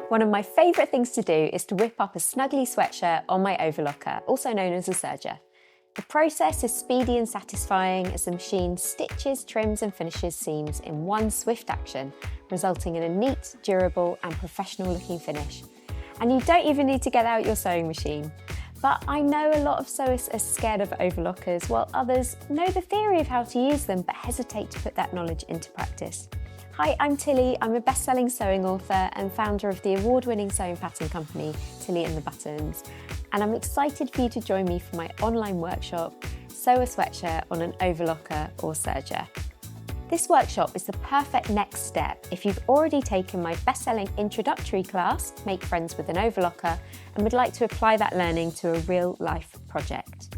One of my favourite things to do is to whip up a snuggly sweatshirt on my overlocker, also known as a serger. The process is speedy and satisfying as the machine stitches, trims and finishes seams in one swift action, resulting in a neat, durable and professional looking finish. And you don't even need to get out your sewing machine. But I know a lot of sewists are scared of overlockers, while others know the theory of how to use them but hesitate to put that knowledge into practice. Hi, I'm Tilly. I'm a best-selling sewing author and founder of the award-winning sewing pattern company, Tilly and the Buttons. And I'm excited for you to join me for my online workshop, Sew a Sweatshirt on an Overlocker or Serger. This workshop is the perfect next step if you've already taken my best-selling introductory class, Make Friends with an Overlocker, and would like to apply that learning to a real-life project.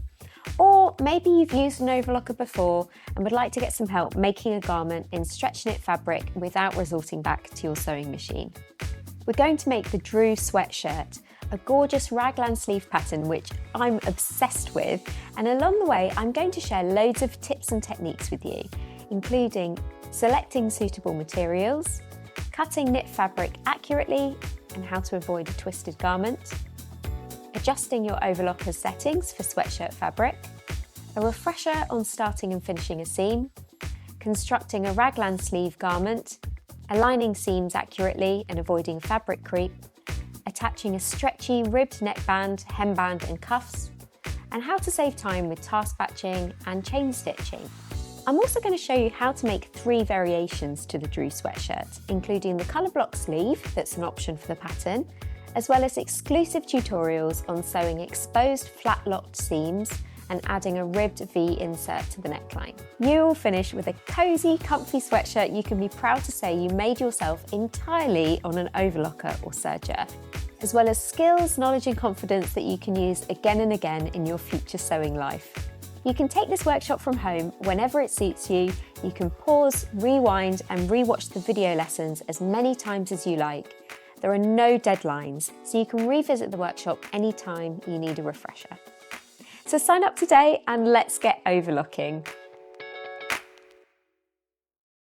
Or maybe you've used an overlocker before and would like to get some help making a garment in stretch knit fabric without resorting back to your sewing machine. We're going to make the Drew sweatshirt, a gorgeous raglan sleeve pattern which I'm obsessed with, and along the way I'm going to share loads of tips and techniques with you, including selecting suitable materials, cutting knit fabric accurately and how to avoid a twisted garment, adjusting your overlocker settings for sweatshirt fabric, a refresher on starting and finishing a seam, constructing a raglan sleeve garment, aligning seams accurately and avoiding fabric creep, attaching a stretchy ribbed neckband, hemband and cuffs, and how to save time with task batching and chain stitching. I'm also going to show you how to make 3 variations to the Drew sweatshirt, including the colour block sleeve that's an option for the pattern, as well as exclusive tutorials on sewing exposed flat locked seams and adding a ribbed V insert to the neckline. You will finish with a cosy, comfy sweatshirt you can be proud to say you made yourself entirely on an overlocker or serger, as well as skills, knowledge and confidence that you can use again and again in your future sewing life. You can take this workshop from home whenever it suits you. You can pause, rewind and rewatch the video lessons as many times as you like. There are no deadlines, so you can revisit the workshop anytime you need a refresher. So sign up today and let's get overlocking.